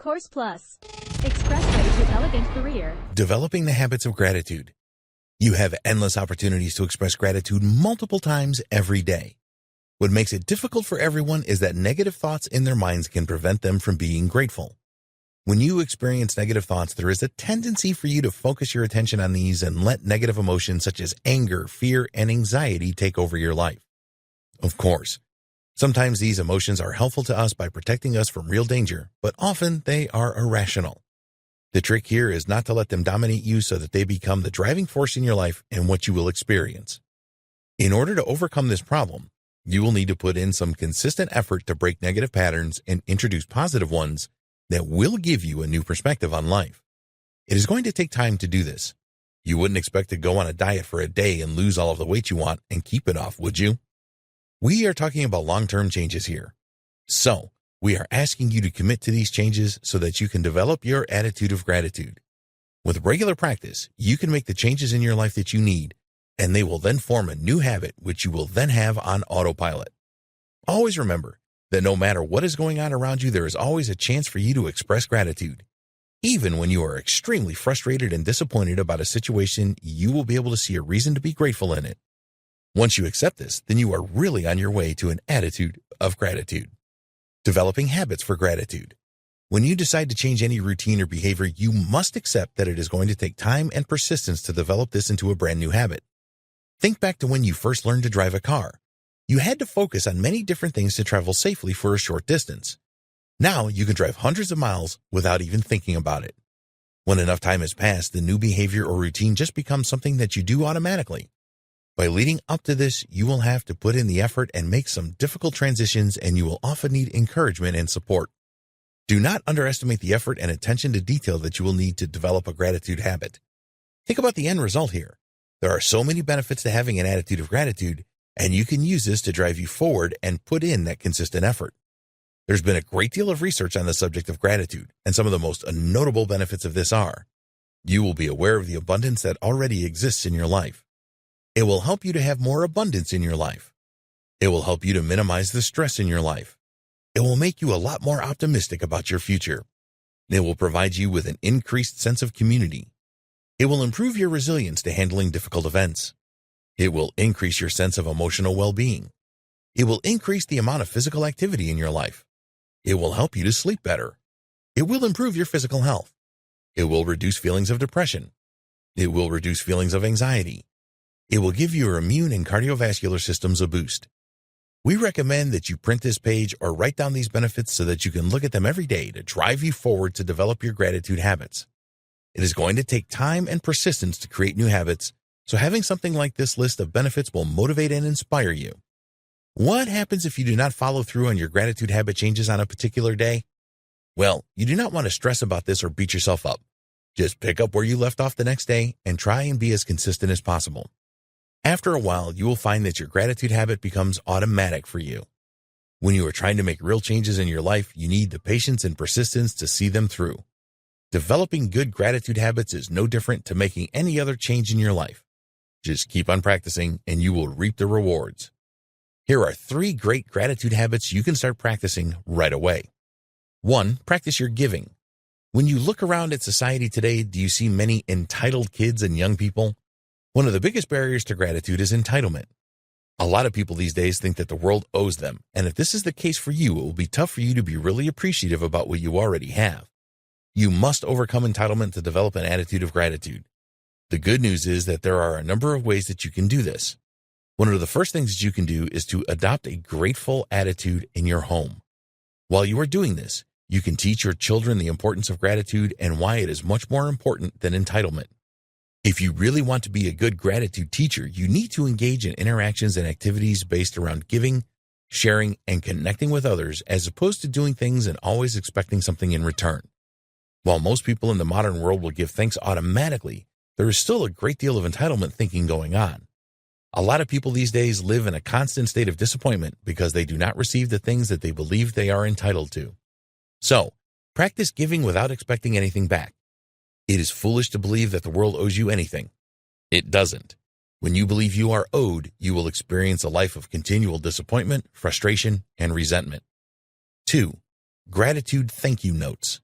Course Plus. Expressway to elegant career. Developing the habits of gratitude. You have endless opportunities to express gratitude multiple times every day. What makes it difficult for everyone is that negative thoughts in their minds can prevent them from being grateful. When you experience negative thoughts, there is a tendency for you to focus your attention on these and let negative emotions such as anger, fear, and anxiety take over your life. Of course, sometimes these emotions are helpful to us by protecting us from real danger, but often they are irrational. The trick here is not to let them dominate you so that they become the driving force in your life and what you will experience. In order to overcome this problem, you will need to put in some consistent effort to break negative patterns and introduce positive ones that will give you a new perspective on life. It is going to take time to do this. You wouldn't expect to go on a diet for a day and lose all of the weight you want and keep it off, would you? We are talking about long-term changes here. So, we are asking you to commit to these changes so that you can develop your attitude of gratitude. With regular practice, you can make the changes in your life that you need, and they will then form a new habit which you will then have on autopilot. Always remember that no matter what is going on around you, there is always a chance for you to express gratitude. Even when you are extremely frustrated and disappointed about a situation, you will be able to see a reason to be grateful in it. Once you accept this, then you are really on your way to an attitude of gratitude. Developing habits for gratitude. When you decide to change any routine or behavior, you must accept that it is going to take time and persistence to develop this into a brand new habit. Think back to when you first learned to drive a car. You had to focus on many different things to travel safely for a short distance. Now you can drive hundreds of miles without even thinking about it. When enough time has passed, the new behavior or routine just becomes something that you do automatically. By leading up to this, you will have to put in the effort and make some difficult transitions, and you will often need encouragement and support. Do not underestimate the effort and attention to detail that you will need to develop a gratitude habit. Think about the end result here. There are so many benefits to having an attitude of gratitude, and you can use this to drive you forward and put in that consistent effort. There's been a great deal of research on the subject of gratitude, and some of the most notable benefits of this are: you will be aware of the abundance that already exists in your life. It will help you to have more abundance in your life. It will help you to minimize the stress in your life. It will make you a lot more optimistic about your future. It will provide you with an increased sense of community. It will improve your resilience to handling difficult events. It will increase your sense of emotional well-being. It will increase the amount of physical activity in your life. It will help you to sleep better. It will improve your physical health. It will reduce feelings of depression. It will reduce feelings of anxiety. It will give your immune and cardiovascular systems a boost. We recommend that you print this page or write down these benefits so that you can look at them every day to drive you forward to develop your gratitude habits. It is going to take time and persistence to create new habits, so having something like this list of benefits will motivate and inspire you. What happens if you do not follow through on your gratitude habit changes on a particular day? Well, you do not want to stress about this or beat yourself up. Just pick up where you left off the next day and try and be as consistent as possible. After a while, you will find that your gratitude habit becomes automatic for you. When you are trying to make real changes in your life, you need the patience and persistence to see them through. Developing good gratitude habits is no different to making any other change in your life. Just keep on practicing and you will reap the rewards. Here are 3 great gratitude habits you can start practicing right away. 1. Practice your giving. When you look around at society today, do you see many entitled kids and young people? One of the biggest barriers to gratitude is entitlement. A lot of people these days think that the world owes them, and if this is the case for you, it will be tough for you to be really appreciative about what you already have. You must overcome entitlement to develop an attitude of gratitude. The good news is that there are a number of ways that you can do this. One of the first things that you can do is to adopt a grateful attitude in your home. While you are doing this, you can teach your children the importance of gratitude and why it is much more important than entitlement. If you really want to be a good gratitude teacher, you need to engage in interactions and activities based around giving, sharing, and connecting with others, as opposed to doing things and always expecting something in return. While most people in the modern world will give thanks automatically, there is still a great deal of entitlement thinking going on. A lot of people these days live in a constant state of disappointment because they do not receive the things that they believe they are entitled to. So, practice giving without expecting anything back. It is foolish to believe that the world owes you anything. It doesn't. When you believe you are owed, you will experience a life of continual disappointment, frustration, and resentment. 2. Gratitude thank you notes.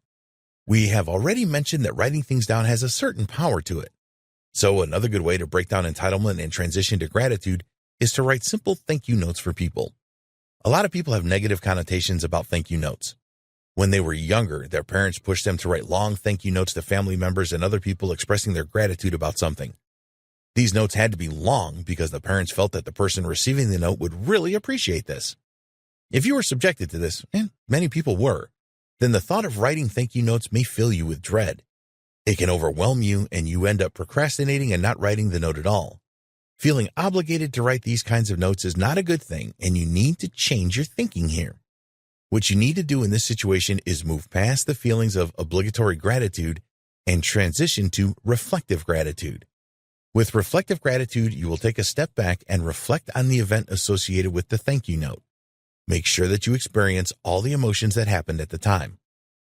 We have already mentioned that writing things down has a certain power to it. So another good way to break down entitlement and transition to gratitude is to write simple thank you notes for people. A lot of people have negative connotations about thank you notes. When they were younger, their parents pushed them to write long thank you notes to family members and other people expressing their gratitude about something. These notes had to be long because the parents felt that the person receiving the note would really appreciate this. If you were subjected to this, and many people were, then the thought of writing thank you notes may fill you with dread. It can overwhelm you and you end up procrastinating and not writing the note at all. Feeling obligated to write these kinds of notes is not a good thing, and you need to change your thinking here. What you need to do in this situation is move past the feelings of obligatory gratitude and transition to reflective gratitude. With reflective gratitude, you will take a step back and reflect on the event associated with the thank you note. Make sure that you experience all the emotions that happened at the time.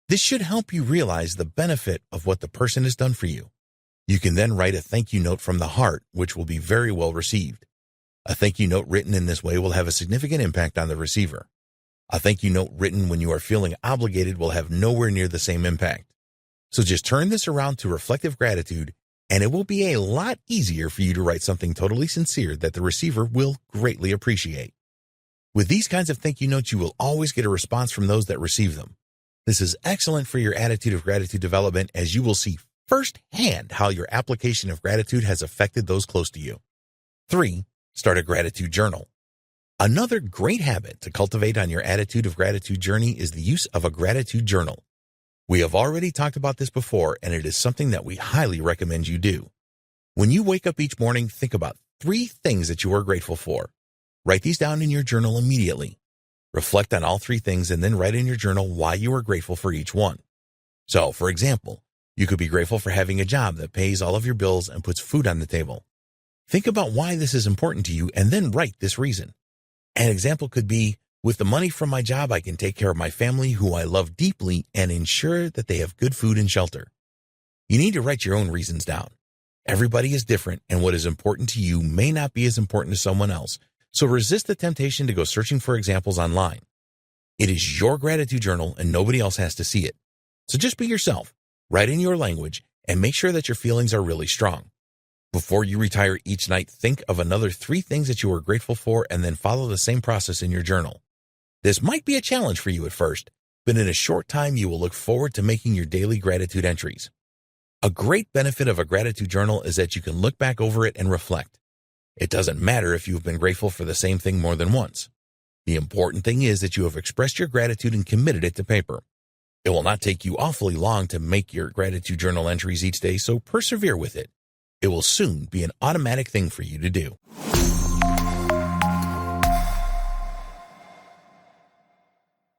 This should help you realize the benefit of what the person has done for you. You can then write a thank you note from the heart, which will be very well received. A thank you note written in this way will have a significant impact on the receiver. A thank you note written when you are feeling obligated will have nowhere near the same impact. So just turn this around to reflective gratitude, and it will be a lot easier for you to write something totally sincere that the receiver will greatly appreciate. With these kinds of thank you notes, you will always get a response from those that receive them. This is excellent for your attitude of gratitude development, as you will see firsthand how your application of gratitude has affected those close to you. 3. Start a gratitude journal. Another great habit to cultivate on your attitude of gratitude journey is the use of a gratitude journal. We have already talked about this before, and it is something that we highly recommend you do. When you wake up each morning, think about 3 things that you are grateful for. Write these down in your journal immediately. Reflect on all 3 things and then write in your journal why you are grateful for each one. So, for example, you could be grateful for having a job that pays all of your bills and puts food on the table. Think about why this is important to you and then write this reason. An example could be, with the money from my job, I can take care of my family, who I love deeply, and ensure that they have good food and shelter. You need to write your own reasons down. Everybody is different, and what is important to you may not be as important to someone else, so resist the temptation to go searching for examples online. It is your gratitude journal, and nobody else has to see it. So just be yourself, write in your language, and make sure that your feelings are really strong. Before you retire each night, think of another 3 things that you are grateful for and then follow the same process in your journal. This might be a challenge for you at first, but in a short time you will look forward to making your daily gratitude entries. A great benefit of a gratitude journal is that you can look back over it and reflect. It doesn't matter if you have been grateful for the same thing more than once. The important thing is that you have expressed your gratitude and committed it to paper. It will not take you awfully long to make your gratitude journal entries each day, so persevere with it. It will soon be an automatic thing for you to do.